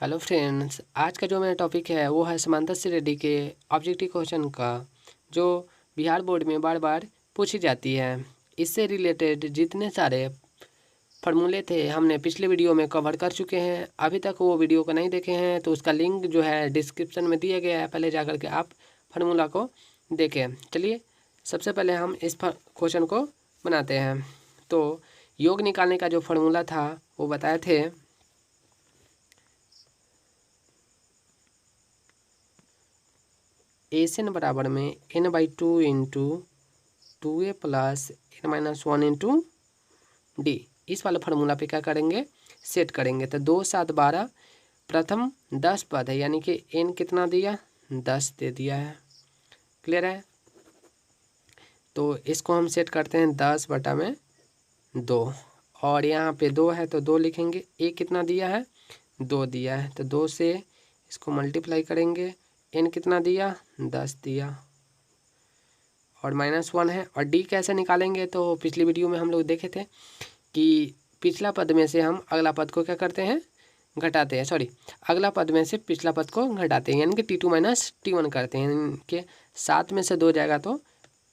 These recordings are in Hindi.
हेलो फ्रेंड्स, आज का जो मेरा टॉपिक है वो है समांतर श्रेणी के ऑब्जेक्टिव क्वेश्चन का, जो बिहार बोर्ड में बार बार पूछी जाती है। इससे रिलेटेड जितने सारे फार्मूले थे हमने पिछले वीडियो में कवर कर चुके हैं। अभी तक वो वीडियो को नहीं देखे हैं तो उसका लिंक जो है डिस्क्रिप्शन में दिया गया है, पहले जाकर के आप फार्मूला को देखें। चलिए सबसे पहले हम इस क्वेश्चन को बनाते हैं। तो योग निकालने का जो फार्मूला था वो बताए थे एन बराबर में n/2 into 2a plus n-1 into D. इस वाले फार्मूला पे क्या करेंगे, सेट करेंगे। तो 2 7 12 प्रथम 10 पद है, यानी कि n कितना दिया, 10 दे दिया है। क्लियर है। तो इसको हम सेट करते हैं 10/2, और यहाँ पे 2 है तो 2 लिखेंगे। a कितना दिया है, 2 दिया है, तो 2 से इसको मल्टीप्लाई करेंगे। n कितना दिया, 10 दिया, और -1 है। और d कैसे निकालेंगे, तो पिछली वीडियो में हम लोग देखे थे कि पिछला पद में से हम अगला पद को क्या करते हैं, घटाते हैं। सॉरी, अगला पद में से पिछला पद को घटाते हैं, यानी कि t2 - t1 करते हैं। यानी कि 7 में से 2 जाएगा तो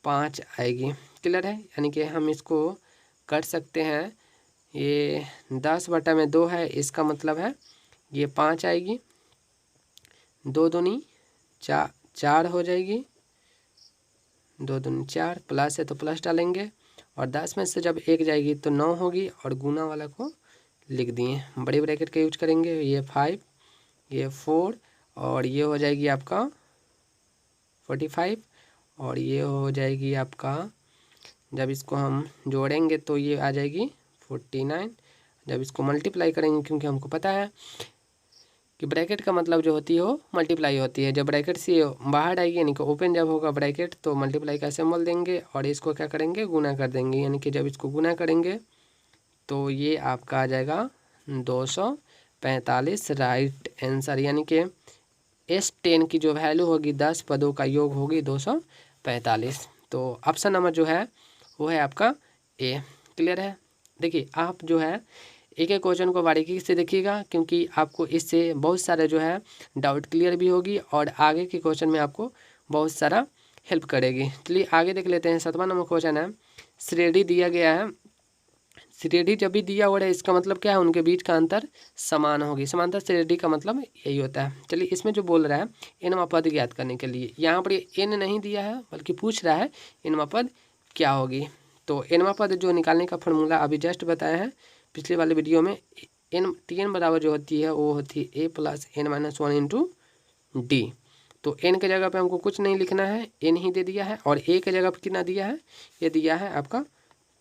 5 आएगी। क्लियर है। यानी कि हम इसको कर सकते हैं, ये 10/2 है, इसका मतलब है ये 5 आएगी। 2 दूनी 4 हो जाएगी, 2 दूनी 4, प्लस है तो प्लस डालेंगे, और 10 में से जब 1 जाएगी तो 9 होगी, और गुना वाला को लिख दिए, बड़े ब्रैकेट का यूज करेंगे। ये 5, ये 4, और ये हो जाएगी आपका 45, और ये हो जाएगी आपका, जब इसको हम जोड़ेंगे तो ये आ जाएगी 49। जब इसको मल्टीप्लाई करेंगे, क्योंकि हमको पता है कि ब्रैकेट का मतलब जो होती है वो मल्टीप्लाई होती है। जब ब्रैकेट से बाहर आएगी, यानी कि ओपन जब होगा ब्रैकेट, तो मल्टीप्लाई का सिंबल देंगे, और इसको क्या करेंगे, गुना कर देंगे। यानी कि जब इसको गुना करेंगे तो ये आपका आ जाएगा 245 राइट आंसर। यानी कि S10 की जो वैल्यू होगी, 10 पदों का योग होगी 245। तो ऑप्शन नंबर जो है वो है आपका ए। क्लियर है। देखिए आप जो है एक एक क्वेश्चन को बारीकी से देखिएगा, क्योंकि आपको इससे बहुत सारे जो है डाउट क्लियर भी होगी, और आगे के क्वेश्चन में आपको बहुत सारा हेल्प करेगी। चलिए आगे देख लेते हैं। 7वां नंबर क्वेश्चन है, श्रेणी दिया गया है। श्रेणी जब भी दिया हुआ है, इसका मतलब क्या है, उनके बीच का अंतर समान होगी। समांतर श्रेणी का मतलब यही होता है। चलिए इसमें जो बोल रहा है एनवा पद ज्ञात करने के लिए, यहाँ पर एन नहीं दिया है बल्कि पूछ रहा है एनवा पद क्या होगी। तो एनवा पद जो निकालने का फॉर्मूला अभी जस्ट बताया है पिछले वाले वीडियो में, Tn बराबर जो होती है वो होती है a plus n-1 into D. तो n के जगह पे हमको कुछ नहीं लिखना है, n ही दे दिया है, और a के जगह पे कितना दिया है, ये दिया है आपका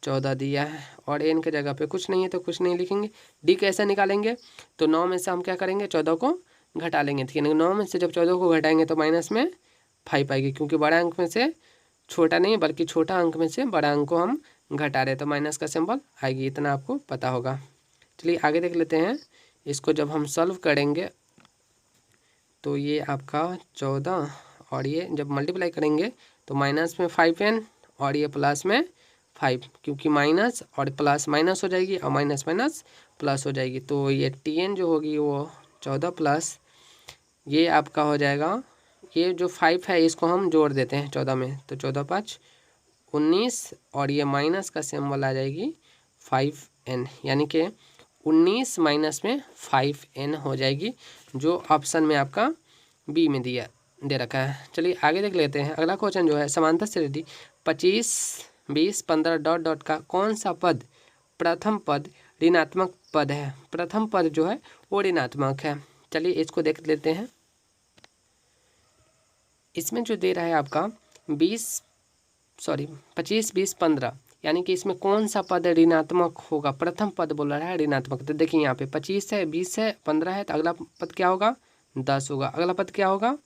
14 दिया है, और n के जगह पे कुछ नहीं है तो कुछ नहीं लिखेंगे। d कैसे निकालेंगे, तो 9 में से हम क्या करेंगे, 14 को घटा लेंगे। ठीक है, 9 में से जब 14 को घटाएंगे तो माइनस में 5 आएगी, क्योंकि बड़ा अंक में से छोटा नहीं बल्कि छोटा अंक में से बड़ा अंक को हम घटा रहे, तो माइनस का सिंबल आएगी। इतना आपको पता होगा। चलिए आगे देख लेते हैं। इसको जब हम सॉल्व करेंगे तो ये आपका 14, और ये जब मल्टीप्लाई करेंगे तो माइनस में 5n, और ये प्लस में 5, क्योंकि माइनस और प्लस माइनस हो जाएगी, और माइनस माइनस प्लस हो जाएगी। तो ये Tn जो होगी वो 14 प्लस ये आपका हो जाएगा, ये जो 5 है इसको हम जोड़ देते हैं 14 में, तो 14 5 19, और ये माइनस का सिंबल आ जाएगी 5n, यानी कि 19 माइनस में 5n हो जाएगी, जो ऑप्शन में आपका बी में दे रखा है। चलिए आगे देख लेते हैं। अगला क्वेश्चन जो है, समांतर श्रेणी 25 20 15 डॉट डॉट का कौन सा पद प्रथम पद ऋणात्मक पद है। प्रथम पद जो है वो ऋणात्मक है। चलिए इसको देख लेते हैं। इसमें जो दे रहा है आपका 25 20 15, यानी कि इसमें कौन सा पद ऋणात्मक होगा, प्रथम पद बोल रहा है ऋणात्मक। तो देखिए यहाँ पे 25 है, 20 है, 15 है, तो अगला पद क्या होगा, 10 होगा। अगला पद क्या होगा,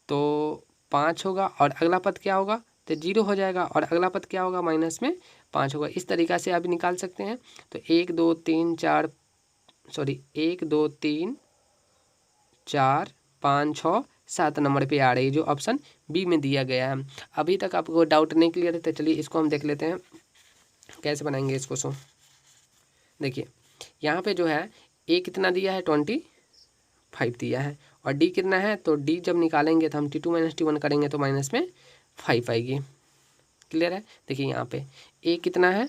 तो 5 होगा, और अगला पद क्या होगा, तो 0 हो जाएगा, और अगला पद क्या होगा, माइनस में 5 होगा। इस तरीक़ा से आप निकाल सकते हैं। तो 1 2 3 4 5 6 7 नंबर पे आ रही है, जो ऑप्शन बी में दिया गया है। अभी तक आपको डाउट नहीं क्लियर है, तो चलिए इसको हम देख लेते हैं कैसे बनाएंगे इसको। देखिए यहाँ पे जो है ए कितना दिया है 25, 5 दिया है। और डी कितना है, तो डी जब निकालेंगे तो हम T2 माइनस T1 करेंगे तो माइनस में 5 आएगी। क्लियर है। देखिए यहाँ पे ए कितना है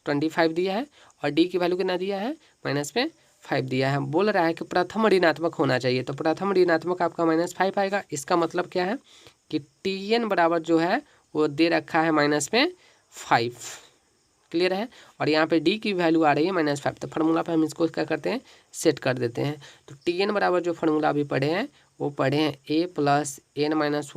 25 दिया है और डी की वैल्यू कितना दिया है माइनस में 5 दिया है। बोल रहा है कि प्रथम ऋणात्मक होना चाहिए, तो प्रथम ऋणात्मक आपका -5 आएगा। इसका मतलब क्या है कि Tn बराबर जो है वो दे रखा है माइनस में 5। क्लियर है। और यहाँ पे डी की वैल्यू आ रही है -5, तो फार्मूला पे हम इसको क्या करते हैं सेट कर देते हैं। तो Tn बराबर जो फार्मूला अभी पढ़े हैं वो पढ़े हैं a + n -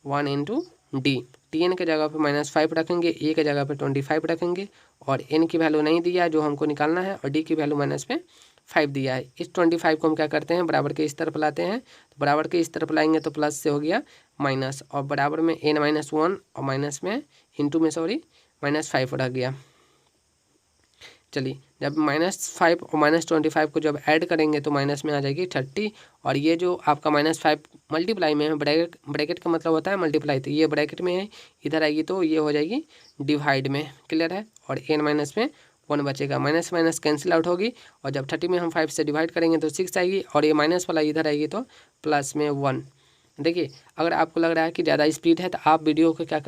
1 into D. Tn के जगह पे -5 रखेंगे, a के जगह पे 25 रखेंगे और n की वैल्यू नहीं दिया है जो हमको निकालना है और d की वैल्यू -5 दिया है। इस 25 को हम क्या करते हैं बराबर के इस तरफ लाते हैं, तो बराबर के इस तरफ लाएंगे तो प्लस से हो गया माइनस और बराबर में n - 1 और माइनस में इंटू में सॉरी -5 रह गया। चलिए जब -5 और -25 को जब ऐड करेंगे तो माइनस में आ जाएगी 30 और ये जो आपका -5 मल्टीप्लाई में है, ब्रैकेट का मतलब होता है मल्टीप्लाई, तो ये ब्रैकेट में है, इधर आएगी तो ये हो जाएगी डिवाइड में। क्लियर है। और n माइनस में 1 बचेगा, माइनस माइनस कैंसिल आउट होगी और जब 30 में हम 5 से डिवाइड करेंगे तो 6 आएगी और ये माइनस वाला इधर आएगी तो प्लस में 1। देखिए अगर आपको लग रहा है कि ज़्यादा स्पीड है तो आप वीडियो को क्या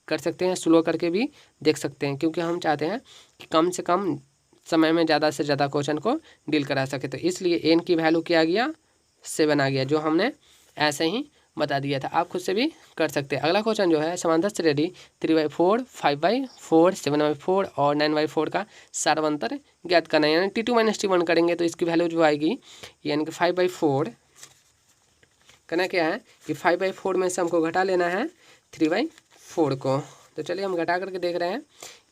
कर सकते हैं स्लो करके भी देख सकते हैं, क्योंकि हम चाहते हैं कि कम से कम समय में ज़्यादा से ज़्यादा क्वेश्चन को डील करा सके। तो इसलिए एन की वैल्यू क्या आ गया 7 आ गया, जो हमने ऐसे ही बता दिया था। आप खुद से भी कर सकते हैं। अगला क्वेश्चन जो है समांतर श्रेणी 3/4, 5/4, 7/4 और 9/4 का सार्वंतर ज्ञात करना है। यानी T2 माइनस T1 करेंगे तो इसकी वैल्यू जो आएगी यानी कि 5/4 करना क्या है कि 5/4 में से हमको घटा लेना है 3/4 को। तो चलिए हम घटा करके देख रहे हैं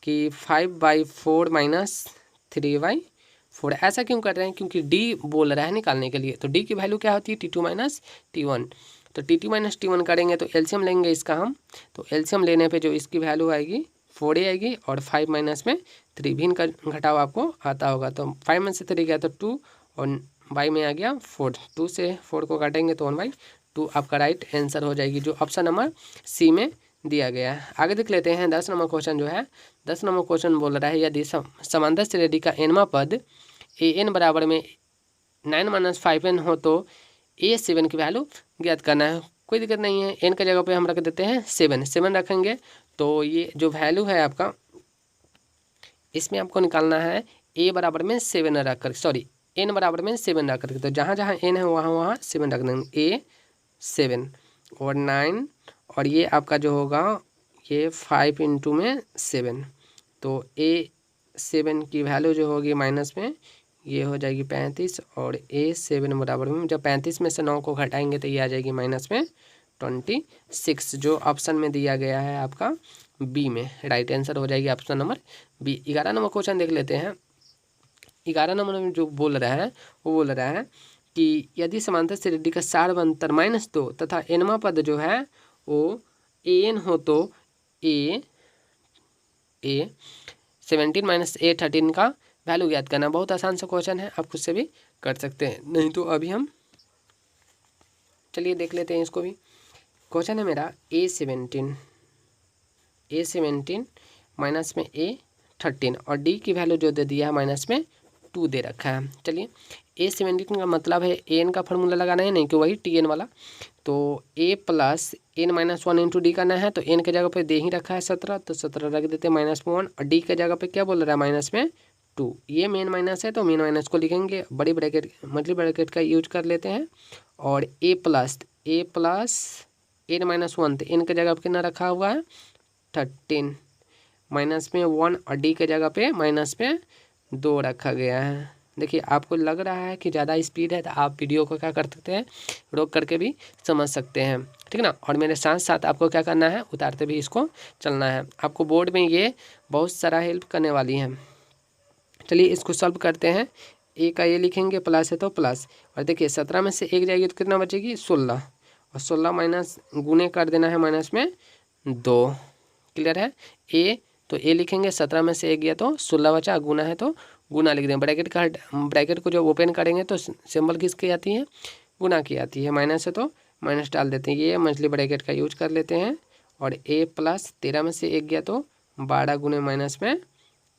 कि 5/4 माइनस 3/4। ऐसा क्यों कर रहे हैं, क्योंकि डी बोल रहा है निकालने के लिए। तो डी की वैल्यू क्या होती है T2 माइनस T1। तो T2 माइनस T1 करेंगे तो एलसीएम लेंगे इसका हम, तो एलसीएम लेने पे जो इसकी वैल्यू आएगी 4 आएगी और 5 माइनस में 3 भी इनका घटाव आपको आता होगा। तो 5 में से 3 गया तो 2 और बाई में आ गया 4। 2 से 4 को काटेंगे तो 1/2 आपका राइट आंसर हो जाएगी, जो ऑप्शन नंबर सी में दिया गया है। आगे देख लेते हैं 10 नंबर क्वेश्चन जो है। 10 नंबर क्वेश्चन बोल रहा है यदि समांतर श्रेणी का nवां पद an बराबर में 9 - 5n हो तो a7 की वैल्यू ज्ञात करना है। कोई दिक्कत नहीं है, n के जगह पे हम रख देते हैं 7 रखेंगे तो ये जो वैल्यू है आपका इसमें आपको निकालना है a बराबर में 7 रख कर, सॉरी n बराबर में 7 रख करके, तो जहाँ जहाँ n है वहाँ वहाँ 7 रख देंगे। a7 और 9 और ये आपका जो होगा ये 5 इंटू में 7, तो a7 की वैल्यू जो होगी माइनस में ये हो जाएगी 35 और a7 बराबर में जब 35 में से 9 को घटाएंगे तो ये आ जाएगी माइनस में 26, जो ऑप्शन में दिया गया है आपका बी में राइट आंसर हो जाएगी option number B. 11 number question देख लेते हैं। 11 नंबर में जो बोल रहा है वो बोल रहा है कि यदि समांतर श्रेणी का सार्वंतर -2 तथा nवां पद जो है वो an हो तो a 17 माइनस a 13 का वैल्यू ज्ञात करना। बहुत आसान सा क्वेश्चन है, आप खुद से भी कर सकते हैं, नहीं तो अभी हम चलिए देख लेते हैं इसको भी। क्वेश्चन है मेरा a17 माइनस में a13 और d की वैल्यू जो दे दिया है माइनस में 2 दे रखा है। चलिए a17 का मतलब है an का फॉर्मूला लगाना है, नहीं कि वही tn वाला, तो a + n - 1 इंटू डी करना है। तो n के जगह पे दे ही रखा है 17, तो 17 रख देते हैं -1 और d के जगह पे क्या बोल रहा है माइनस में 2। ये मेन माइनस है तो मेन माइनस को लिखेंगे, बड़ी ब्रैकेट मल्टी ब्रैकेट का यूज कर लेते हैं और a + n - 1, तो n के जगह पे कितना रखा हुआ है 13 माइनस में 1 और d के जगह पे माइनस में 2 रखा गया है। देखिए आपको लग रहा है कि ज़्यादा स्पीड है तो आप वीडियो को क्या कर सकते हैं रोक करके भी समझ सकते हैं, ठीक ना। और मेरे साथ साथ आपको क्या करना है उतारते भी इसको चलना है। आपको बोर्ड में ये बहुत सारा हेल्प करने वाली है। चलिए इसको सॉल्व करते हैं। ए का ये लिखेंगे प्लस है तो प्लस, और देखिए 17 में से 1 जाएगी तो कितना बचेगी 16 और 16 माइनस गुने कर देना है माइनस में 2। क्लियर है। ए तो ए लिखेंगे 17 में से 1 गया तो 16 बचा, गुना है तो गुना लिख दें। ब्रैकेट को जब ओपन करेंगे तो सिंबल किसकी आती है गुना की आती है, माइनस है तो माइनस डाल देते हैं। ये मंथली ब्रैकेट का यूज कर लेते हैं और a + 13 में से 1 गया तो 12 गुने माइनस में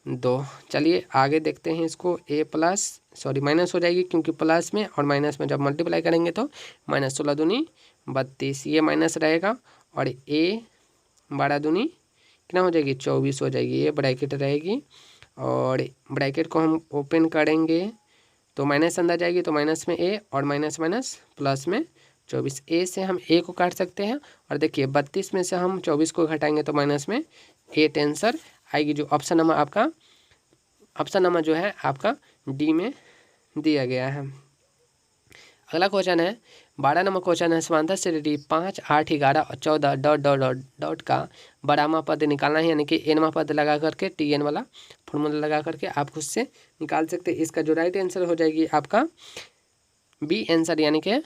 2। चलिए आगे देखते हैं इसको, ए प्लस सॉरी माइनस हो जाएगी क्योंकि प्लस में और माइनस में जब मल्टीप्लाई करेंगे तो माइनस 16 दूनी 32, ये माइनस रहेगा और ए 12 दूनी कितना हो जाएगी 24 हो जाएगी, ये ब्रैकेट रहेगी और ब्रैकेट को हम ओपन करेंगे तो माइनस अंदर जाएगी तो माइनस में ए और माइनस माइनस प्लस में 24, ए से हम ए को काट सकते हैं और देखिए 32 में से हम 24 को घटाएंगे तो माइनस में 8 आंसर आएगी, जो ऑप्शन नंबर जो है आपका डी में दिया गया है। अगला क्वेश्चन है 12 नंबर क्वेश्चन है, समांतर श्रेणी 5, 8, 11 और 14 डॉट डॉट डॉट डॉट का बड़ामा पद निकालना है, यानी कि एनवा पद लगा करके टी एन वाला फॉर्मूला लगा करके आप खुद से निकाल सकते हैं। इसका जो राइट आंसर हो जाएगी आपका बी आंसर, यानी कि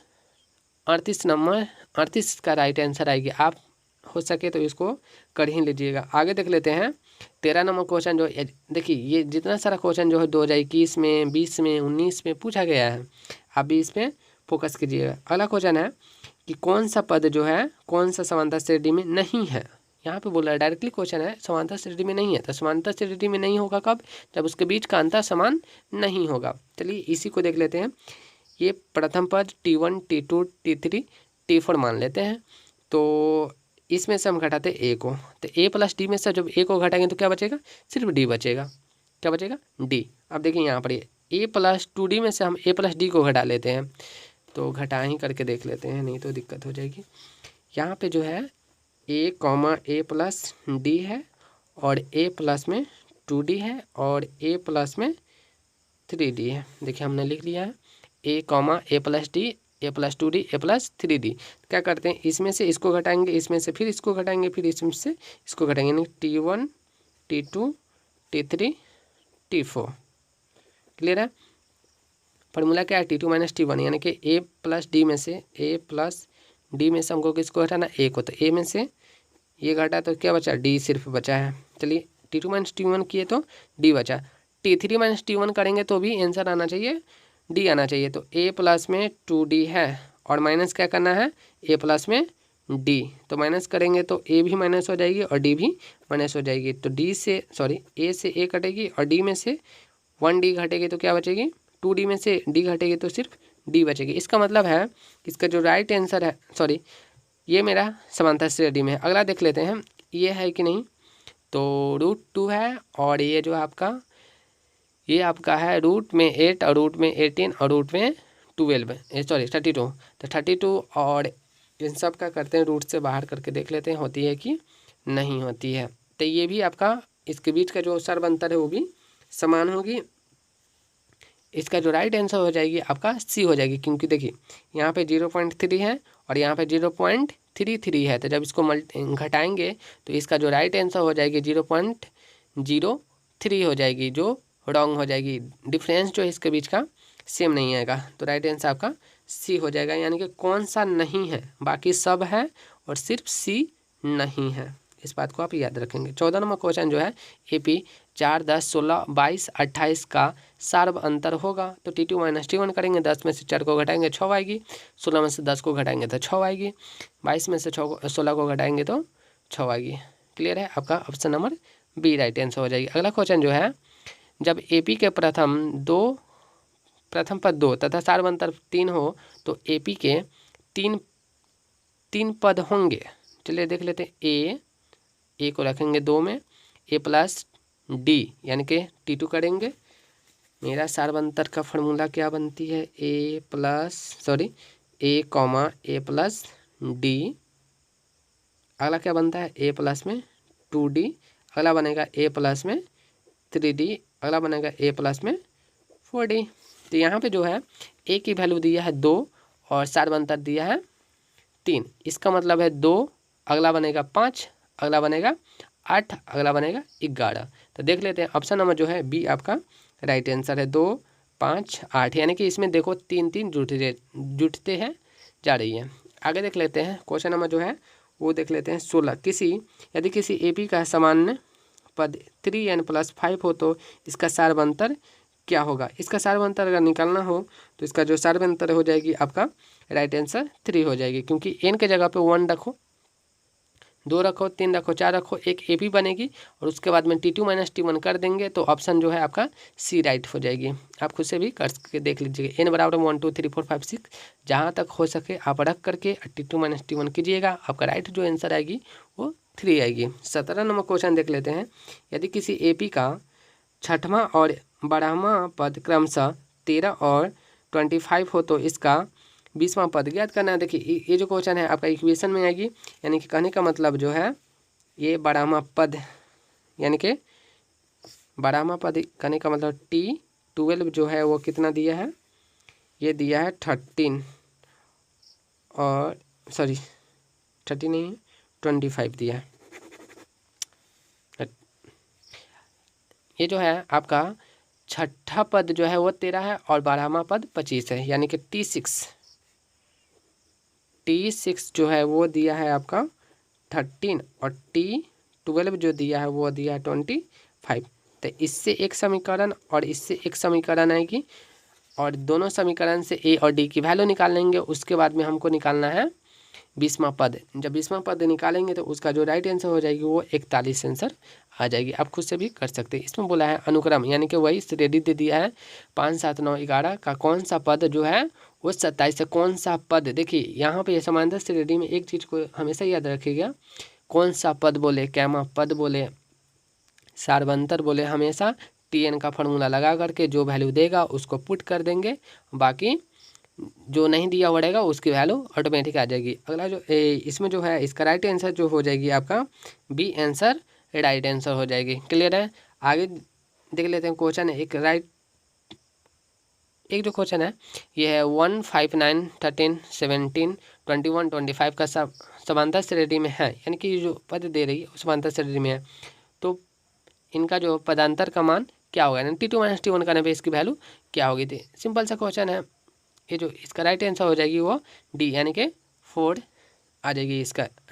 38 का राइट आंसर आएगी। आप हो सके तो इसको कर ही लीजिएगा। आगे देख लेते हैं 13 नंबर क्वेश्चन, जो देखिए ये जितना सारा क्वेश्चन जो है 2021 में 20 में 19 में पूछा गया है, आप भी इस पर फोकस कीजिएगा। अगला क्वेश्चन है कि कौन सा पद जो है कौन सा समांतर श्रेणी में नहीं है, यहाँ पे बोल रहा है डायरेक्टली क्वेश्चन है समांतर श्रेणी में नहीं है, तो समांतर श्रेणी में नहीं होगा कब, जब उसके बीच का अंतर समान नहीं होगा। चलिए इसी को देख लेते हैं। ये प्रथम पद T1 T2 T3 T4 मान लेते हैं, तो इसमें से हम घटाते ए को, तो ए प्लस डी में से जब ए को घटाएंगे तो क्या बचेगा, सिर्फ डी बचेगा। क्या बचेगा, डी। अब देखिए यहाँ पर ए प्लस 2D में से हम ए प्लस डी को घटा लेते हैं, तो घटा ही करके देख लेते हैं, नहीं तो दिक्कत हो जाएगी। यहाँ पे जो है ए कॉमा ए प्लस डी है और ए प्लस में 2D है और ए प्लस में 3D है। देखिए हमने लिख लिया है ए कॉमा ए प्लस डी, ए प्लस 2D, ए प्लस 3D। क्या करते हैं, इसमें से इसको घटाएंगे, इसमें से फिर इसको घटाएंगे, फिर इसमें से इसको घटाएंगे, यानी T1 T2 T3 T4। Clear है। फॉर्मूला क्या है, T2 माइनस T1, यानी कि ए प्लस डी में से हमको किसको घटाना, ए को, तो ए में से ये घटा तो क्या बचा, डी सिर्फ बचा है। चलिए T2 माइनस T1 किए तो डी बचा, T3 माइनस T1 करेंगे तो भी आंसर आना चाहिए, डी आना चाहिए। तो ए प्लस में 2D है और माइनस क्या करना है, ए प्लस में डी, तो माइनस करेंगे तो ए भी माइनस हो जाएगी और डी भी माइनस हो जाएगी, तो ए से ए कटेगी और डी में से 1D घटेगी तो क्या बचेगी, 2D में से डी घटेगी तो सिर्फ डी बचेगी। इसका मतलब है इसका जो राइट आंसर है, ये मेरा समांतर श्रेणी में है। अगला देख लेते हैं ये है कि नहीं, तो √2 है और ये जो आपका ये आपका है रूट में 8 और रूट में 18 और रूट में 32, तो 32 और इन सब का करते हैं रूट से बाहर करके देख लेते हैं होती है कि नहीं होती है। तो ये भी आपका इसके बीच का जो सर्वअंतर है वो भी समान होगी। इसका जो राइट आंसर हो जाएगी आपका सी हो जाएगी, क्योंकि देखिए यहाँ पे 0.3 है और यहाँ पे 0.33 है, तो जब इसको घटाएंगे तो इसका जो राइट आंसर हो जाएगी 0.03 हो जाएगी, जो रॉन्ग हो जाएगी। डिफरेंस जो है इसके बीच का सेम नहीं आएगा, तो राइट आंसर आपका सी हो जाएगा, यानी कि कौन सा नहीं है, बाकी सब है और सिर्फ सी नहीं है। इस बात को आप याद रखेंगे। 14 नंबर क्वेश्चन जो है AP 4, 10, 16, 22, 28 का सार्व अंतर होगा, तो T2 माइनस T1 करेंगे, 10 में से 4 को घटाएंगे 6 आएगी, 16 में से 10 को घटाएंगे तो 6 आएगी, 22 में से 16 को घटाएंगे तो 6 आएगी। क्लियर है, आपका option number B right answer हो जाएगी। अगला क्वेश्चन जो है, जब AP के प्रथम पद 2 तथा सार्व अंतर 3 हो तो AP के तीन पद होंगे। चलिए देख लेते हैं। ए को रखेंगे 2 में, ए प्लस डी यानी कि T2 करेंगे। मेरा सार्वंतर का फॉर्मूला क्या बनती है, ए कॉमा ए प्लस डी। अगला क्या बनता है, ए प्लस में 2D, अगला बनेगा ए प्लस में 3D, अगला बनेगा ए प्लस में 4D। तो यहाँ पे जो है ए की वैल्यू दिया है 2 और सार्वंतर दिया है 3, इसका मतलब है 2, अगला बनेगा 5, अगला बनेगा 8, अगला बनेगा 11। तो देख लेते हैं ऑप्शन नंबर जो है बी आपका राइट आंसर है, 2, 5, 8, यानी कि इसमें देखो 3 जुटते हैं जा रही है। आगे देख लेते हैं क्वेश्चन नंबर जो है वो देख लेते हैं 16। यदि किसी AP का सामान्य पद 3n+5 हो तो इसका सार्वंतर क्या होगा। इसका सार्वंतर अगर निकालना हो तो इसका जो सार्वंतर हो जाएगी आपका राइट आंसर 3 हो जाएगी, क्योंकि n के जगह पे 1 रखो, 2 रखो, 3 रखो, 4 रखो, एक ए पी बनेगी और उसके बाद में T2 माइनस T1 कर देंगे तो ऑप्शन जो है आपका सी राइट हो जाएगी। आप खुद से भी करके देख लीजिएगा। n बराबर 1 2 3 4 5 6 जहाँ तक हो सके आप रख करके T2 माइनस T1 कीजिएगा। आपका राइट जो आंसर आएगी वो 3 आएगी। 17 नंबर क्वेश्चन देख लेते हैं। यदि किसी AP का 6वां और 12वां पद क्रमशः 13 और 25 हो तो इसका 20वां पद ज्ञात करना है। देखिए ये जो क्वेश्चन है आपका इक्वेशन में आएगी, यानी कि कहने का मतलब जो है ये 12वां पद, यानी कि 12वां पद कहने का मतलब T12 जो है वो कितना दिया है, ये दिया है 13 और 30 नहीं 25 दिया है। ये जो है आपका 6ठा पद जो है वो 13 है और 12वां पद 25 है, यानी कि T6 जो है वो दिया है आपका 13 और T12 जो दिया है वो दिया है 25। तो इससे एक समीकरण और इससे एक समीकरण आएगी और दोनों समीकरण से ए और डी की वैल्यू निकाल लेंगे। उसके बाद में हमको निकालना है 20वां पद। जब 20वां पद निकालेंगे तो उसका जो राइट आंसर हो जाएगी वो 41 आंसर आ जाएगी। आप खुद से भी कर सकते हैं। इसमें बोला है अनुक्रम, यानी कि वही रेडी दे दिया है 5 7 9 11 का कौन सा पद जो है वो 27 है। कौन सा पद, देखिए यहाँ पे समांतर श्रेणी में एक चीज़ को हमेशा याद रखिएगा, कौन सा पद बोले, कैमा पद बोले, सार्वंतर बोले, हमेशा TN का फॉर्मूला लगा करके जो वैल्यू देगा उसको पुट कर देंगे, बाकी जो नहीं दिया बढ़ेगा उसकी वैल्यू ऑटोमेटिक आ जाएगी। अगला जो इसमें जो है इसका राइट आंसर जो हो जाएगी आपका बी आंसर राइट आंसर हो जाएगी। क्लियर है। आगे देख लेते हैं क्वेश्चन है एक जो क्वेश्चन है ये है 1 5 9 13 17 21 25 का समांतर श्रेणी में है, यानी कि जो पद दे रही है वो समांतर श्रेणी में है। तो इनका जो पदांतर का मान क्या होगा, यानी T2 माइनस T1 करने पे इसकी वैल्यू क्या होगी। थी सिंपल सा क्वेश्चन है। ये जो इसका राइट आंसर हो जाएगी वो डी, यानी कि 4 आ जाएगी इसका।